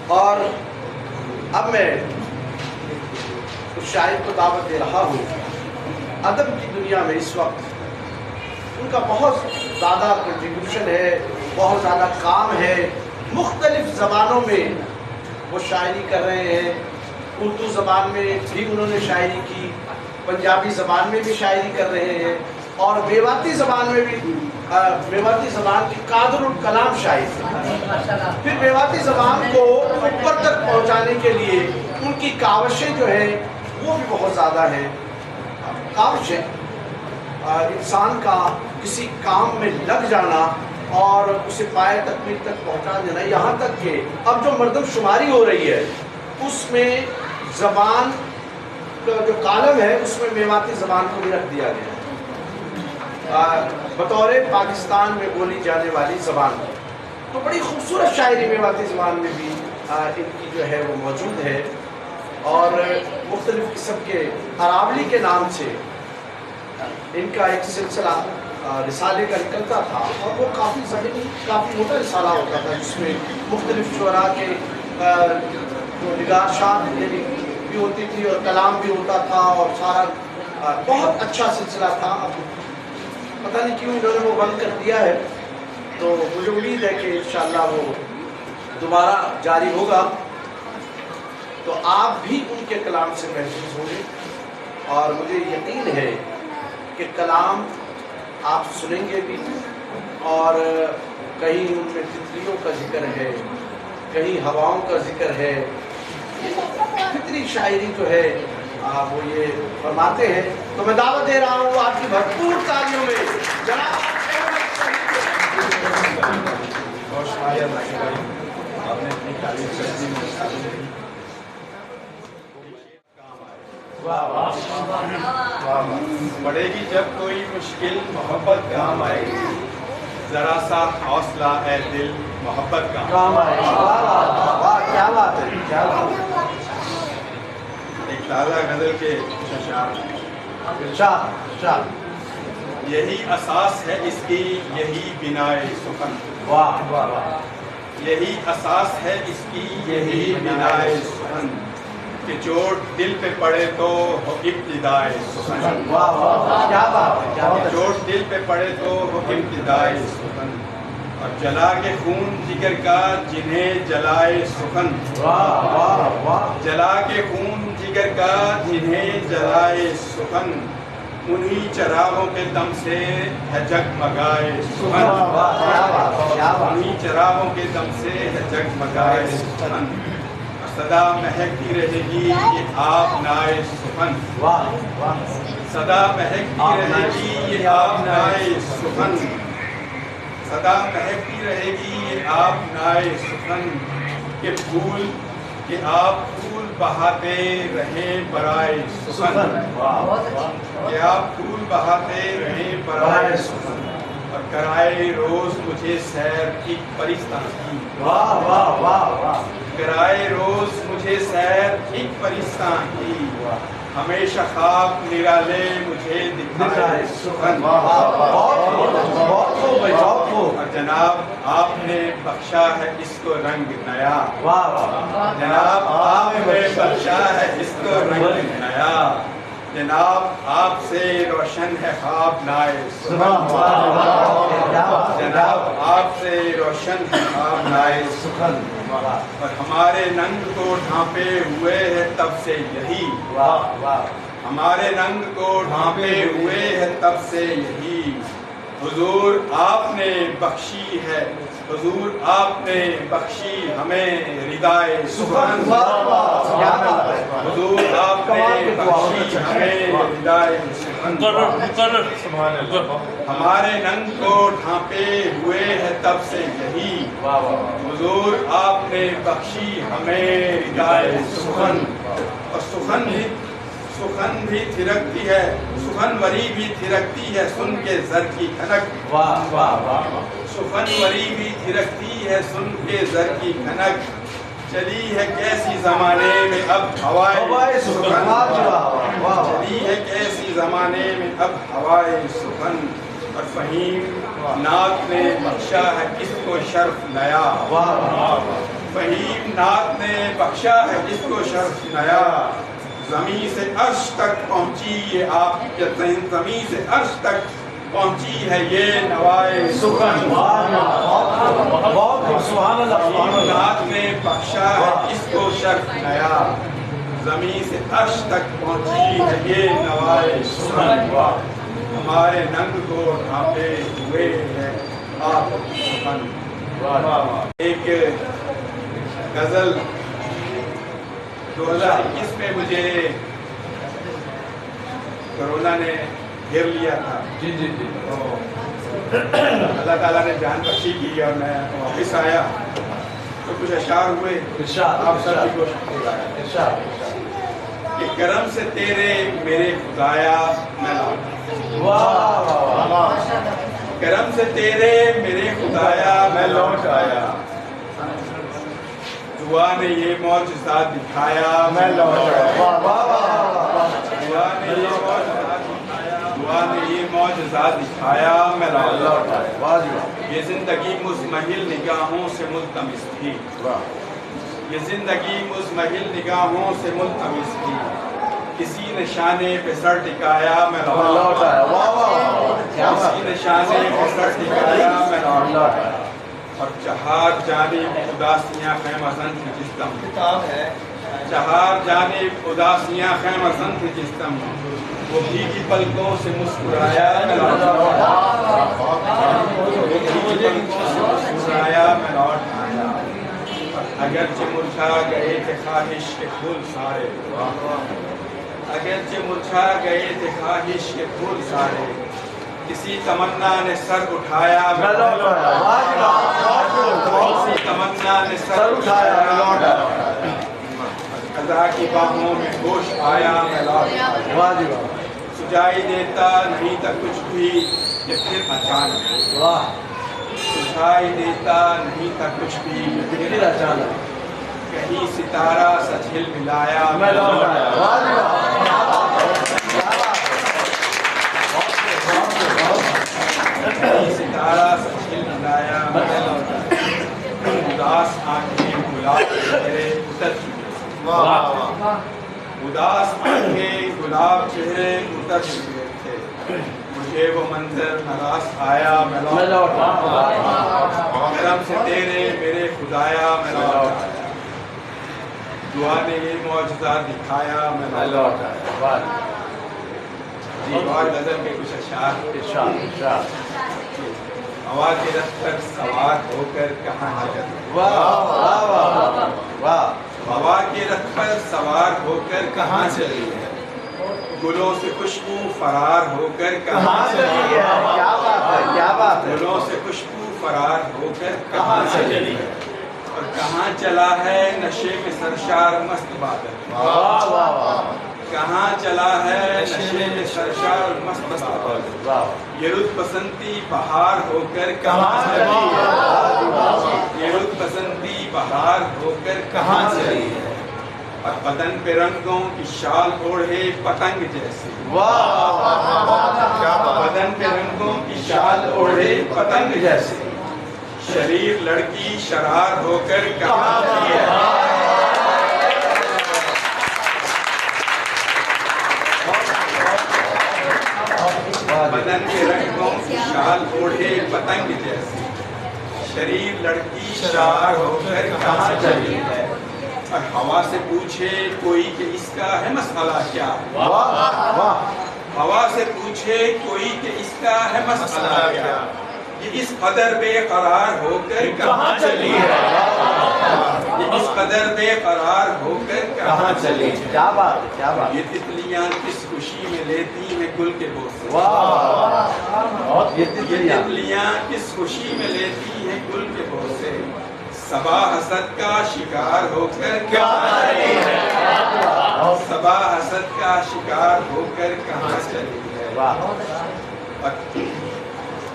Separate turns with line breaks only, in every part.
اور اب میں اس شاعر کو دعوت دے رہا ہوں. ادب کی دنیا میں اس وقت ان کا بہت زیادہ کنٹریبیوشن ہے، بہت زیادہ کام ہے. مختلف زبانوں میں وہ شاعری کر رہے ہیں. اردو زبان میں بھی انہوں نے شاعری کی، پنجابی زبان میں بھی شاعری کر رہے ہیں، اور میواتی زبان میں بھی میواتی زبان کی قادر الکلام شاعر ہیں. پھر میواتی زبان کو اوپر تک پہنچانے کے لیے ان کی کاوشیں جو ہیں وہ بھی بہت زیادہ ہیں. کاوشیں انسان کا کسی کام میں لگ جانا اور اسے پائے تکمیل تک پہنچا دینا، یہاں تک کہ اب جو مردم شماری ہو رہی ہے اس میں زبان کا جو کالم ہے اس میں میواتی زبان کو بھی رکھ دیا گیا بطور پاکستان میں بولی جانے والی زبان. تو بڑی خوبصورت شاعری میواتی زبان میں بھی ان کی جو ہے وہ موجود ہے، اور مختلف قسم کے اراولی کے نام سے ان کا ایک سلسلہ رسالے کا نکلتا تھا، اور وہ کافی کافی موٹا رسالہ ہوتا تھا جس میں مختلف شعراء کے جو نگارشات یعنی بھی ہوتی تھی اور کلام بھی ہوتا تھا، اور سارا بہت اچھا سلسلہ تھا. اب پتہ نہیں کیوں انہوں نے وہ بند کر دیا ہے، تو مجھے امید ہے کہ انشاءاللہ وہ دوبارہ جاری ہوگا. تو آپ بھی ان کے کلام سے محفوظ ہوں گے، اور مجھے یقین ہے کہ کلام آپ سنیں گے بھی، اور کہیں ان میں تتلیوں کا ذکر ہے، کہیں ہواؤں کا ذکر ہے. فطری شاعری جو ہے وہ یہ فرماتے ہیں. تو میں دعوت دے رہا ہوں آپ کی بھرپور تالیوں میں جناب
آپ نے اپنی تعریف کر دی. پڑے گی جب کوئی مشکل محبت کام آئے گی، ذرا سا حوصلہ اے دل محبت کام آئے گی.
کیا بات ہے، کیا بات ہے.
ایک تازہ غزل کے
ارشاد.
یہی اساس ہے اس کی، یہی بنائے سخن.
واہ واہ واہ.
یہی اساس ہے اس کی، یہی بنائے سخن، کہ چوٹ دل پہ پڑے تو ہو ابتدائے سخن.
واہ واہ، کیا بات ہے، کیا بات ہے.
چوٹ دل پہ پڑے تو ہو ابتدائے سخن، اور جلا کے خون جگر کا جنہیں جلائے سخن.
واہ واہ واہ.
جلا کے خون جگر کا جنہیں جلائے سخن، انہی چراغوں کے دم سے ہے جگمگائے سخن.
کیا بات ہے، کیا بات.
انہی چراغوں کے دم سے ہے جگمگائے سخن، صدا مہکتی رہے گی یہ آپ نائے سخن.
واہ واہ.
صدا مہکتی رہے گی یہ آپ نائے سخن، صدا مہکتی رہے گی یہ آپ نائے سخن، کہ آپ پھول بہاتے رہیں برائے سخن. کہ آپ پھول بہاتے رہیں برائے سخن، اور کرائے روز مجھے سیر ایک پرستان کی.
واہ واہ واہ واہ.
کرائے روز مجھے سیر ایک پرستان کی، ہمیشہ خواب نرالے مجھے دکھائے سخن. اور جناب آپ نے بخشا ہے اس کو رنگ نیا. جناب آپ نے بخشا ہے اس کو رنگ نیا، جناب آپ سے روشن ہے خواب نائے سخن. جناب آپ سے روشن ہے خواب نائے سخن، اور ہمارے ننگ کو ڈھانپے ہوئے ہے تب سے یہی. ہمارے ننگ کو ڈھانپے ہوئے ہے تب سے یہی، حضور آپ نے بخشی ہے، حضور آپ نے بخشی ہمیں ردائے سخن. حضور آپ نے بخشی ہمیں ردائے سخن، ہمارے ننگ کو ڈھانپے ہوئے ہے تب سے یہی، حضور آپ نے بخشی ہمیں ردائے سخن. اور سخن بھی تھرکتی ہے، سخن وری بھی تھرکتی ہے سن کے زر کی کھنک. سخن وری بھی تھرکتی ہے سن کے زر کی کھنک، چلی ہے کیسی زمانے میں اب ہوائے سخن. چلی ہے کیسی زمانے میں اب ہوائے سخن، اور فہیم ناک نے بخشا ہے اس کو شرف نیا. فہیم نات نے بخشا ہے جس کو شرف نیا، زمین سے عرش تک پہنچی یہ آپ زمین سے عرش تک پہنچی ہے یہ نوائے سخن، فہیم نات نے بخشا ہے جس کو شرف نیا، زمین سے عرش تک پہنچی ہے یہ نوائے سخن، ہمارے ننگ کو ڈھانپے ہوئے ہے آپ سخن۔ ایک غزل 2021 میں مجھے کرونا نے گھیر لیا تھا، اللہ تعالیٰ نے جان بخشی کی اور میں واپس آیا تو کچھ اشعار ہوئے آپ سب کی کوشش کہ کرم سے تیرے میرے خدایا میں لوٹا، کرم سے تیرے میرے خدایا میں لوٹ آیا، دعا نے یہ معجزات دکھایا میں لوٹ آیا، دعا نے یہ معجزات دکھایا میں لوٹ آیا، یہ زندگی مزمحل نگاہوں سے ملتمس تھی، یہ زندگی مزمحل نگاہوں سے ملتمس تھی، کسی نشانے پہ سر ٹکایا میں لوٹ آیا، کسی نشانے پہ سر ٹکایا میں لوٹ آیا، اور چہار جانب اداسیاں خیمہ زن تھی جسم، چہار جانب اداسیاں خیمہ زن تھی جسم، وہ بھیگی پلکوں سے مسکرایا میں لوٹ آیا، وہ بھیگی پلکوں سے مسکرایا میں لوٹ آیا، اگرچہ مرجھا گئے تھے خواہش کے پھول سارے، اگرچہ مرجھا گئے تھے خواہش کے پھول سارے، کسی تمنا نے سر اٹھایا میں لوٹ آیا، کسی تمنا نے سر اٹھایا میں لوٹ آیا، قضا کی باہوں میں ہوش آیا میں لوٹ آیا، سجائی دیتا نہیں تھا کچھ بھی یہ پھر اچانک، سجائی دیتا نہیں تھا کچھ بھی یہ پھر اچانک، کہیں ستارہ سچ ہل ملایا میں لوٹ آیا، کہیں ستارہ سچ ہل ملایا میں لوٹ آیا، اداس آنکھیں گلاب چہرے اتر چکے، اداس آنکھیں گلاب چہرے اتر چکے تھے، مجھے وہ منظر نراس آیا میں لوٹ آیا، کرم سے تیرے میرے خدایا میں لوٹ آیا، دعا نے یہ معجزہ دکھایا میں لوٹ آیا۔ اور غزل کے کچھ اشعار، ہوا کے رخ پر سوار ہو کر کہاں چلی ہے، ہوا کے رخ پر سوار ہو کر کہاں چلی ہے، گلوں سے خوشبو فرار ہو کر کہاں چلی ہے، گلوں سے خوشبو فرار ہو کر کہاں چلی ہے، اور کہاں چلا ہے نشے میں سرشار مست بادل، کہاں چلا ہے نشے میں سرشار مست بادل، یہ رت پسندی بہار ہو کر کہاں چلی ہے، یہ رت پسندی بہار ہو کر کہاں چلی ہے، اور بدن پہ رنگوں کی شال اوڑھے پتنگ جیسے، بدن پہ رنگوں کی شال اوڑھے پتنگ جیسے، شریر لڑکی شرار ہو کر کہاں چلی ہے، بدن کے رنگوں کی شال اوڑھے پتنگ جیسے، شریر لڑکی شرار ہو کر کہاں چلی ہے، اور ہوا سے پوچھے کوئی کہ اس کا ہے مسئلہ کیا، ہوا سے پوچھے کوئی کہ اس کا ہے مسئلہ کیا، یہ اس قدر بے قرار ہو کر کہاں چلی ہے، یہ اس قدر بے قرار ہو کر کہاں چلی ہے،
کیا بات ہے، کیا بات ہے،
یہ تتلیاں کس خوشی میں لیتی ہیں گل کے بوسے،
یہ
یہ تتلیاں کس خوشی میں لیتی ہیں گل کے بوسے، صبا حسد کا شکار ہو کر کہاں چلی ہے، صبا حسد کا شکار ہو کر کہاں چلی ہے،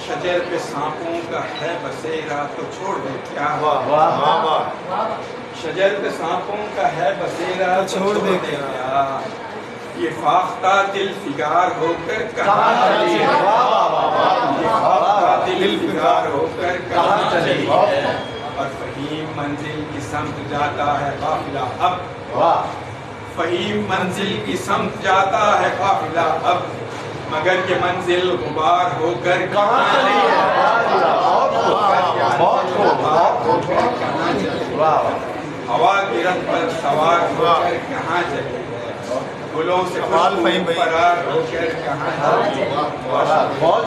شجر پہ سانپوں کا ہے بسیرا تو چھوڑ دے کیا، شجر پہ سانپوں کا ہے بسیرا تو چھوڑ دے کیا، یہ فاختہ دل فگار ہو کر کہاں چلی ہے، یہ فاختہ دل فگار ہو کر کہاں چلی ہے، اور فہیم منزل کی سمت جاتا ہے قافلہ اب،
واہ،
فہیم منزل کی سمت جاتا ہے قافلہ اب، مگر کہ منزل غبار ہو کر
کہاں چلی ہے؟ بہت خوب، واہ،
ہوا کی رت پر سوار ہو کر کہاں چلی ہے، گلوں سے فرار ہو کر کہاں چلی ہے۔
بہت